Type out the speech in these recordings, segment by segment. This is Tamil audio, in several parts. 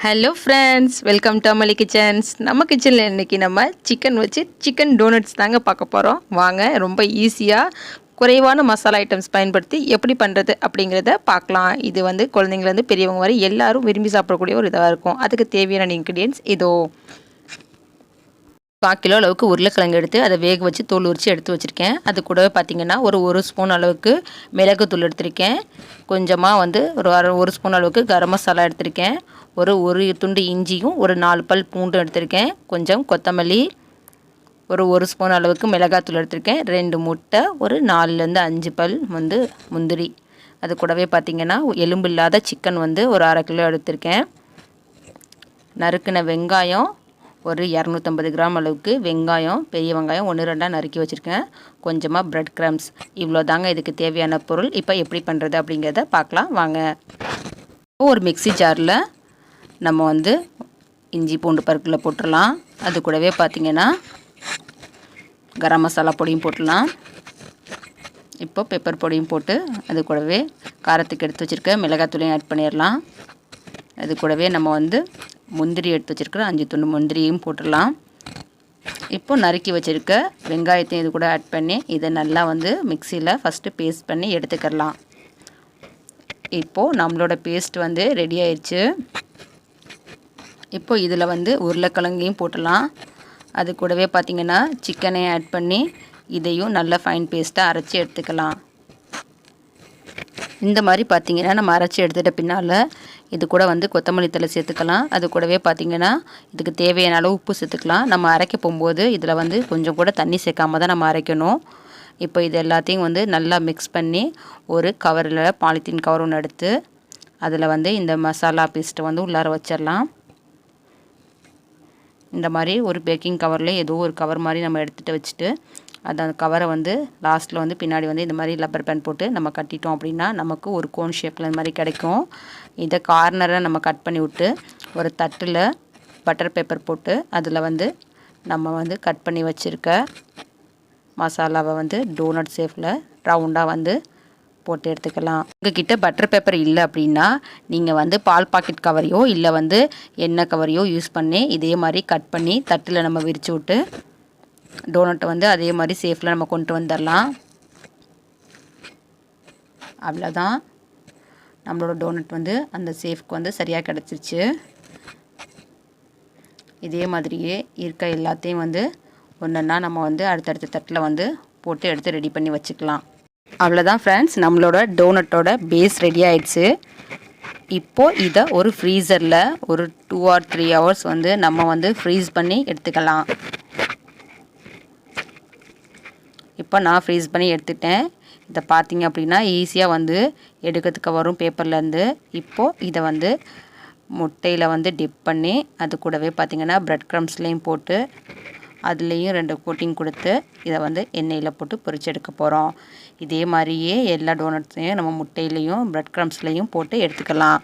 Hello friends, welcome to Amali kitchens. நம்ம கிச்சனில் இன்றைக்கி நம்ம சிக்கன் வச்சு சிக்கன் டோனட்ஸ் தாங்க பார்க்க போகிறோம். வாங்க, ரொம்ப ஈஸியாக குறைவான மசாலா ஐட்டம்ஸ் பயன்படுத்தி எப்படி பண்ணுறது அப்படிங்கிறத பார்க்கலாம். இது வந்து குழந்தைங்கலேருந்து பெரியவங்க வரை எல்லாரும் விரும்பி சாப்பிடக்கூடிய ஒரு இதாக இருக்கும். அதுக்கு தேவையான இன்க்ரீடியன்ட்ஸ் இதோ 1/4 கிலோ அளவுக்கு உருளைக்கிழங்கு எடுத்து அதை வேக வச்சு தோல் உரித்து எடுத்து வச்சுருக்கேன். அது கூடவே பார்த்திங்கன்னா ஒரு ஸ்பூன் அளவுக்கு மிளகுத்தூள் எடுத்திருக்கேன். கொஞ்சமாக வந்து ஒரு ஸ்பூன் அளவுக்கு கரம் மசாலா எடுத்திருக்கேன். ஒரு துண்டு இஞ்சியும் 4 பல் பூண்டும் எடுத்திருக்கேன். கொஞ்சம் கொத்தமல்லி, ஒரு ஸ்பூன் அளவுக்கு மிளகாத்தூள் எடுத்திருக்கேன். 2 முட்டை, 4லேருந்து 5 பல் வந்து முந்திரி. அது கூடவே பார்த்திங்கன்னா எலும்பு இல்லாத சிக்கன் வந்து 1/2 கிலோ எடுத்திருக்கேன். நறுக்கின வெங்காயம் 250 கிராம் அளவுக்கு வெங்காயம், பெரிய வெங்காயம் 1-2 நறுக்கி வச்சுருக்கேன். கொஞ்சமாக பிரெட் க்ரம்ஸ். இவ்வளோ தாங்க இதுக்கு தேவையான பொருள். இப்போ எப்படி பண்ணுறது அப்படிங்கிறத பார்க்கலாம் வாங்க. ஒரு மிக்ஸி ஜாரில் நம்ம வந்து இஞ்சி பூண்டு பருக்கில் போட்டுடலாம். அது கூடவே பார்த்திங்கன்னா கரம் மசாலா பொடியும் போட்டுடலாம். இப்போ பெப்பர் பொடியும் போட்டு அது கூடவே காரத்துக்கு எடுத்து வச்சுருக்க மிளகாத்தூளையும் ஆட் பண்ணிடலாம். அது கூடவே நம்ம வந்து முந்திரி எடுத்து வச்சுருக்கிற 5 துண்டு முந்திரியும் போட்டுடலாம். இப்போ நறுக்கி வச்சுருக்க வெங்காயத்தையும் இது கூட ஆட் பண்ணி இதை நல்லா வந்து மிக்சியில் ஃபஸ்ட்டு பேஸ்ட் பண்ணி எடுத்துக்கிடலாம். இப்போது நம்மளோட பேஸ்ட் வந்து ரெடி ஆயிடுச்சு. இப்போ இதில் வந்து உருளைக்கிழங்கையும் போட்டுடலாம். அது கூடவே பார்த்திங்கன்னா சிக்கனையும் ஆட் பண்ணி இதையும் நல்லா ஃபைன் பேஸ்ட்டாக அரைச்சி எடுத்துக்கலாம். இந்த மாதிரி பார்த்திங்கன்னா நம்ம அரைச்சி எடுத்துகிட்ட பின்னால் இது கூட வந்து கொத்தமல்லி தழை சேர்த்துக்கலாம். அது கூடவே பார்த்திங்கன்னா இதுக்கு தேவையான அளவு உப்பு சேர்த்துக்கலாம். நம்ம அரைக்க போகும்போது இதில் வந்து கொஞ்சம் கூட தண்ணி சேர்க்காம தான் நம்ம அரைக்கணும். இப்போ இது எல்லாத்தையும் வந்து நல்லா மிக்ஸ் பண்ணி ஒரு கவரில் பாலித்தீன் கவர் ஒன்று எடுத்து அதில் வந்து இந்த மசாலா பேஸ்ட்டை வந்து உள்ளார வச்சிடலாம். இந்த மாதிரி ஒரு பேக்கிங் கவரில் ஏதோ ஒரு கவர் மாதிரி நம்ம எடுத்துகிட்டு வச்சுட்டு அந்த கவரை வந்து லாஸ்ட்டில் வந்து பின்னாடி வந்து இந்த மாதிரி ரப்பர் பேண்ட் போட்டு நம்ம கட்டிட்டோம் அப்படின்னா நமக்கு ஒரு கோன் ஷேப்பில் இந்த மாதிரி கிடைக்கும். இதை கார்னரை நம்ம கட் பண்ணி விட்டு ஒரு தட்டில் பட்டர் பேப்பர் போட்டு அதில் வந்து நம்ம வந்து கட் பண்ணி வச்சுருக்க மசாலாவை வந்து டோனட் ஷேப்பில் ரவுண்டாக வந்து போட்டு எடுத்துக்கலாம். உங்ககிட்ட பட்டர் பேப்பர் இல்லை அப்படின்னா நீங்கள் வந்து பால் பாக்கெட் கவரையோ இல்லை வந்து எண்ணெய் கவரையோ யூஸ் பண்ணி இதே மாதிரி கட் பண்ணி தட்டில் நம்ம விரித்து விட்டு டோனட்டை வந்து அதே மாதிரி சேஃபில் நம்ம கொண்டு வந்துடலாம். அவ்வளோதான், நம்மளோட டோனட் வந்து அந்த சேஃப்க்கு வந்து சரியாக கிடச்சிருச்சு. இதே மாதிரியே இருக்க எல்லாத்தையும் வந்து ஒன்றா நம்ம வந்து அடுத்தடுத்த தட்டில் வந்து போட்டு எடுத்து ரெடி பண்ணி வச்சுக்கலாம். அவ்வளோதான் ஃப்ரெண்ட்ஸ், நம்மளோட டோனட்டோட பேஸ் ரெடி ஆயிடுச்சு. இப்போது இதை ஒரு ஃப்ரீசரில் ஒரு 2 or 3 hours வந்து நம்ம வந்து ஃப்ரீஸ் பண்ணி எடுத்துக்கலாம். இப்போ நான் ஃப்ரீஸ் பண்ணி எடுத்துட்டேன். இதை பார்த்திங்க அப்படின்னா ஈஸியாக வந்து எடுக்கிறதுக்கு வரும் பேப்பர்லேருந்து. இப்போது இதை வந்து முட்டையில் வந்து டிப் பண்ணி அது கூடவே பார்த்திங்கன்னா பிரெட் க்ரம்ஸ்லேயும் போட்டு அதுலேயும் 2 கோட்டிங் கொடுத்து இதை வந்து எண்ணெயில் போட்டு பொரிச்சு எடுக்க போகிறோம். இதே மாதிரியே எல்லா டோனட்ஸையும் நம்ம முட்டையிலையும் பிரெட் க்ரம்ஸ்லேயும் போட்டு எடுத்துக்கலாம்.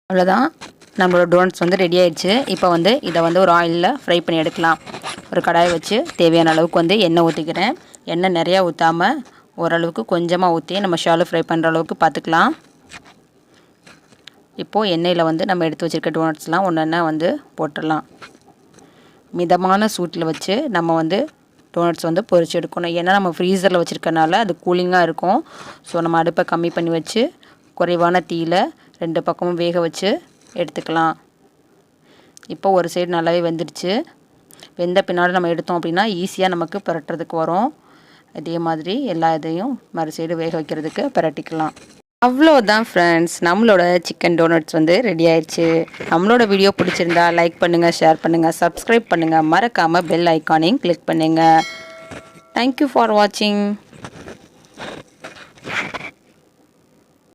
அவ்வளோதான், நம்மளோட டோனட்ஸ் வந்து ரெடி ஆயிடுச்சு. இப்போ வந்து இதை வந்து ஒரு ஆயிலில் ஃப்ரை பண்ணி எடுக்கலாம். ஒரு கடாயை வச்சு தேவையான அளவுக்கு வந்து எண்ணெய் ஊற்றிக்கிறேன். எண்ணெய் நிறையா ஊற்றாமல் ஓரளவுக்கு கொஞ்சமாக ஊற்றி நம்ம ஷாலோ ஃப்ரை பண்ணுற அளவுக்கு பார்த்துக்கலாம். இப்போது எண்ணெயில் வந்து நம்ம எடுத்து வச்சுருக்க டோனட்ஸ்லாம் ஒன்றா வந்து போட்டுடலாம். மிதமான சூட்டில் வச்சு நம்ம வந்து டோனட்ஸ் வந்து பொரிச்சு எடுக்கணும். ஏன்னா நம்ம ஃப்ரீசரில் வச்சுருக்கனால அது கூலிங்காக இருக்கும். ஸோ நம்ம அடுப்பை கம்மி பண்ணி வச்சு குறைவான தீயில் 2 பக்கமும் வேக வச்சு எடுத்துக்கலாம். இப்போ ஒரு சைடு நல்லாவே வெந்துடுச்சு. வெந்த பின்னாடி நம்ம எடுத்தோம் அப்படின்னா ஈஸியாக நமக்கு புரட்டுறதுக்கு வரும். இதே மாதிரி எல்லா இதையும் மறு சைடு வேக வைக்கிறதுக்கு புரட்டிக்கலாம். அவ்வளோதான் ஃப்ரெண்ட்ஸ், நம்மளோட சிக்கன் டோனட்ஸ் வந்து ரெடி ஆயிடுச்சு. நம்மளோட வீடியோ பிடிச்சிருந்தா லைக் பண்ணுங்கள், ஷேர் பண்ணுங்கள், சப்ஸ்கிரைப் பண்ணுங்கள், மறக்காமல் பெல் ஐக்கானையும் கிளிக் பண்ணுங்கள். தேங்க்யூ ஃபார் வாட்சிங்.